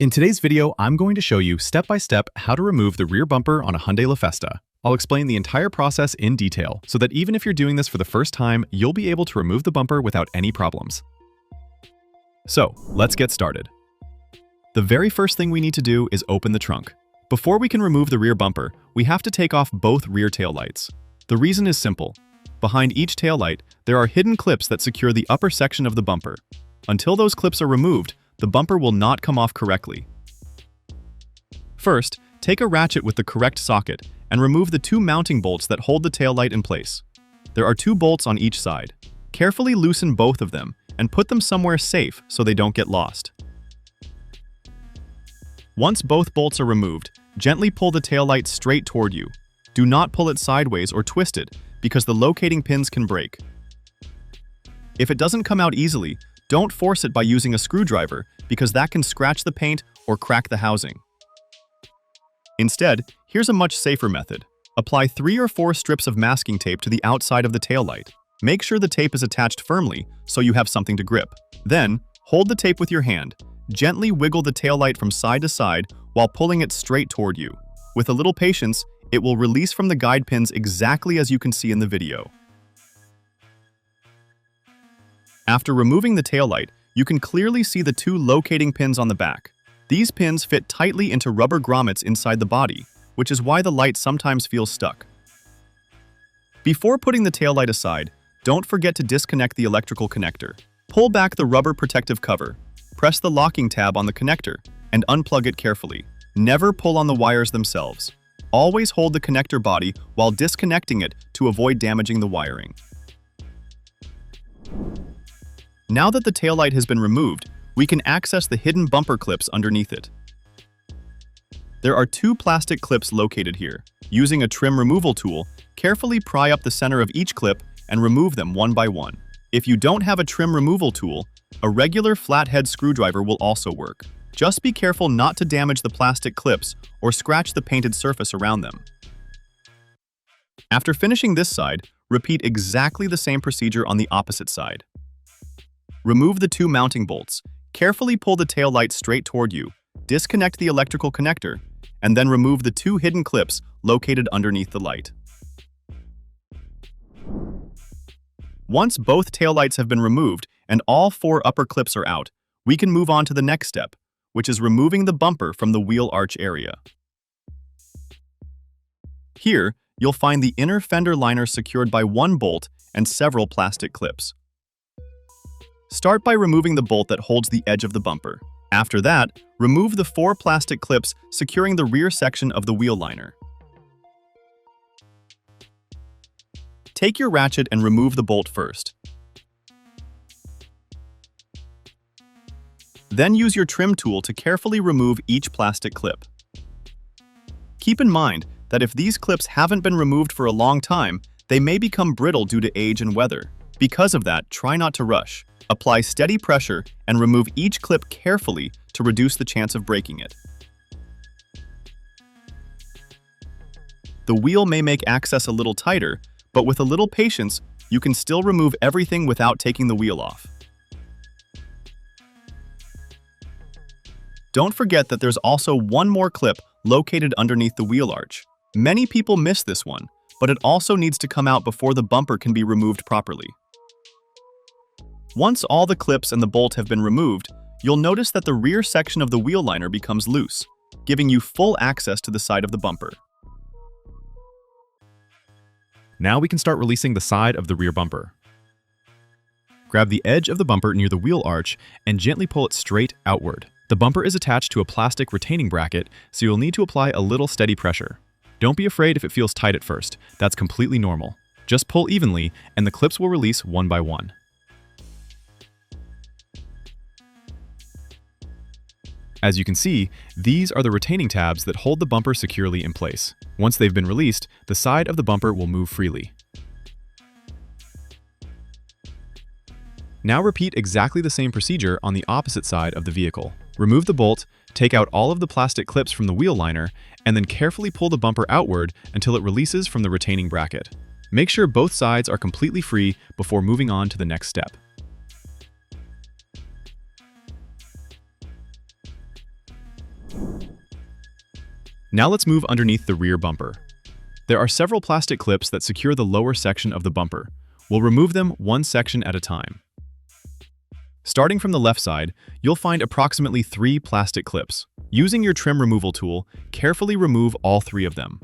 In today's video, I'm going to show you step-by-step how to remove the rear bumper on a Hyundai Lafesta. I'll explain the entire process in detail, so that even if you're doing this for the first time, you'll be able to remove the bumper without any problems. So, let's get started. The very first thing we need to do is open the trunk. Before we can remove the rear bumper, we have to take off both rear taillights. The reason is simple. Behind each taillight, there are hidden clips that secure the upper section of the bumper. Until those clips are removed, the bumper will not come off correctly. First, take a ratchet with the correct socket and remove the two mounting bolts that hold the taillight in place. There are two bolts on each side. Carefully loosen both of them and put them somewhere safe so they don't get lost. Once both bolts are removed, gently pull the taillight straight toward you. Do not pull it sideways or twist it, because the locating pins can break. If it doesn't come out easily, don't force it by using a screwdriver, because that can scratch the paint or crack the housing. Instead, here's a much safer method. Apply 3 or 4 strips of masking tape to the outside of the taillight. Make sure the tape is attached firmly so you have something to grip. Then, hold the tape with your hand. Gently wiggle the taillight from side to side while pulling it straight toward you. With a little patience, it will release from the guide pins exactly as you can see in the video. After removing the taillight, you can clearly see the two locating pins on the back. These pins fit tightly into rubber grommets inside the body, which is why the light sometimes feels stuck. Before putting the taillight aside, don't forget to disconnect the electrical connector. Pull back the rubber protective cover, press the locking tab on the connector, and unplug it carefully. Never pull on the wires themselves. Always hold the connector body while disconnecting it to avoid damaging the wiring. Now that the taillight has been removed, we can access the hidden bumper clips underneath it. There are 2 plastic clips located here. Using a trim removal tool, carefully pry up the center of each clip and remove them one by one. If you don't have a trim removal tool, a regular flathead screwdriver will also work. Just be careful not to damage the plastic clips or scratch the painted surface around them. After finishing this side, repeat exactly the same procedure on the opposite side. Remove the 2 mounting bolts. Carefully pull the taillight straight toward you, disconnect the electrical connector, and then remove the 2 hidden clips located underneath the light. Once both taillights have been removed and all 4 upper clips are out, we can move on to the next step, which is removing the bumper from the wheel arch area. Here, you'll find the inner fender liner secured by 1 bolt and several plastic clips. Start by removing the bolt that holds the edge of the bumper. After that, remove the 4 plastic clips securing the rear section of the wheel liner. Take your ratchet and remove the bolt first. Then use your trim tool to carefully remove each plastic clip. Keep in mind that if these clips haven't been removed for a long time, they may become brittle due to age and weather. Because of that, try not to rush. Apply steady pressure and remove each clip carefully to reduce the chance of breaking it. The wheel may make access a little tighter, but with a little patience, you can still remove everything without taking the wheel off. Don't forget that there's also 1 more clip located underneath the wheel arch. Many people miss this one, but it also needs to come out before the bumper can be removed properly. Once all the clips and the bolt have been removed, you'll notice that the rear section of the wheel liner becomes loose, giving you full access to the side of the bumper. Now we can start releasing the side of the rear bumper. Grab the edge of the bumper near the wheel arch and gently pull it straight outward. The bumper is attached to a plastic retaining bracket, so you'll need to apply a little steady pressure. Don't be afraid if it feels tight at first. That's completely normal. Just pull evenly and the clips will release one by one. As you can see, these are the retaining tabs that hold the bumper securely in place. Once they've been released, the side of the bumper will move freely. Now repeat exactly the same procedure on the opposite side of the vehicle. Remove the bolt, take out all of the plastic clips from the wheel liner, and then carefully pull the bumper outward until it releases from the retaining bracket. Make sure both sides are completely free before moving on to the next step. Now let's move underneath the rear bumper. There are several plastic clips that secure the lower section of the bumper. We'll remove them one section at a time. Starting from the left side, you'll find approximately 3 plastic clips. Using your trim removal tool, carefully remove all 3 of them.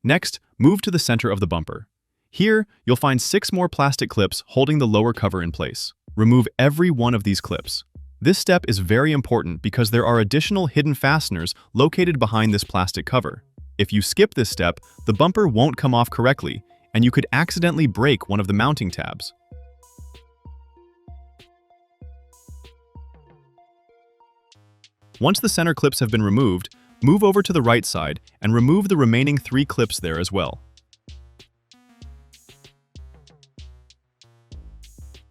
Next, move to the center of the bumper. Here, you'll find 6 more plastic clips holding the lower cover in place. Remove every one of these clips. This step is very important because there are additional hidden fasteners located behind this plastic cover. If you skip this step, the bumper won't come off correctly, and you could accidentally break one of the mounting tabs. Once the center clips have been removed, move over to the right side and remove the remaining 3 clips there as well.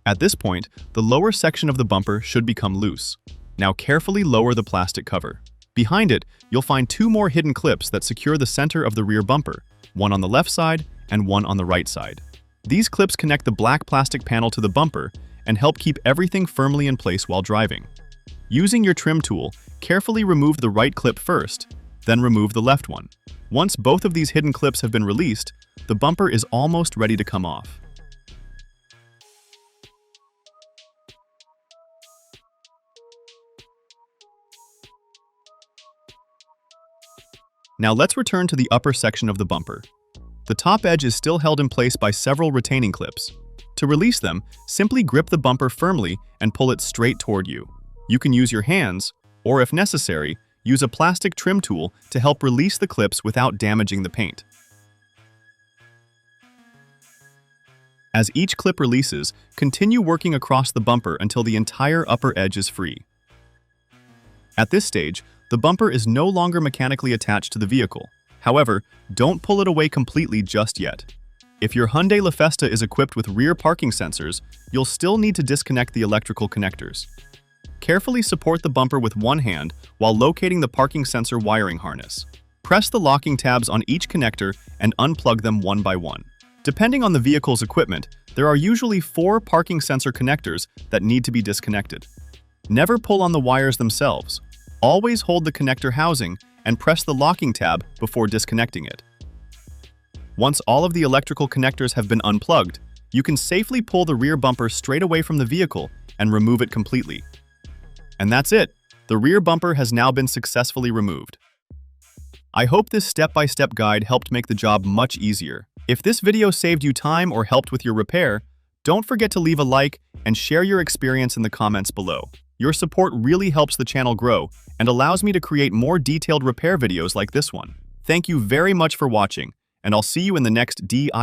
At this point, the lower section of the bumper should become loose. Now carefully lower the plastic cover. Behind it, you'll find 2 more hidden clips that secure the center of the rear bumper, one on the left side and one on the right side. These clips connect the black plastic panel to the bumper and help keep everything firmly in place while driving. Using your trim tool, carefully remove the right clip first, then remove the left one. Once both of these hidden clips have been released, the bumper is almost ready to come off. Now let's return to the upper section of the bumper. The top edge is still held in place by several retaining clips. To release them, simply grip the bumper firmly and pull it straight toward you. You can use your hands, or if necessary, use a plastic trim tool to help release the clips without damaging the paint. As each clip releases, continue working across the bumper until the entire upper edge is free. At this stage, the bumper is no longer mechanically attached to the vehicle. However, don't pull it away completely just yet. If your Hyundai Lafesta is equipped with rear parking sensors, you'll still need to disconnect the electrical connectors. Carefully support the bumper with one hand while locating the parking sensor wiring harness. Press the locking tabs on each connector and unplug them one by one. Depending on the vehicle's equipment, there are usually 4 parking sensor connectors that need to be disconnected. Never pull on the wires themselves. Always hold the connector housing and press the locking tab before disconnecting it. Once all of the electrical connectors have been unplugged, you can safely pull the rear bumper straight away from the vehicle and remove it completely. And that's it. The rear bumper has now been successfully removed. I hope this step-by-step guide helped make the job much easier. If this video saved you time or helped with your repair, don't forget to leave a like and share your experience in the comments below. Your support really helps the channel grow and allows me to create more detailed repair videos like this one. Thank you very much for watching, and I'll see you in the next DIY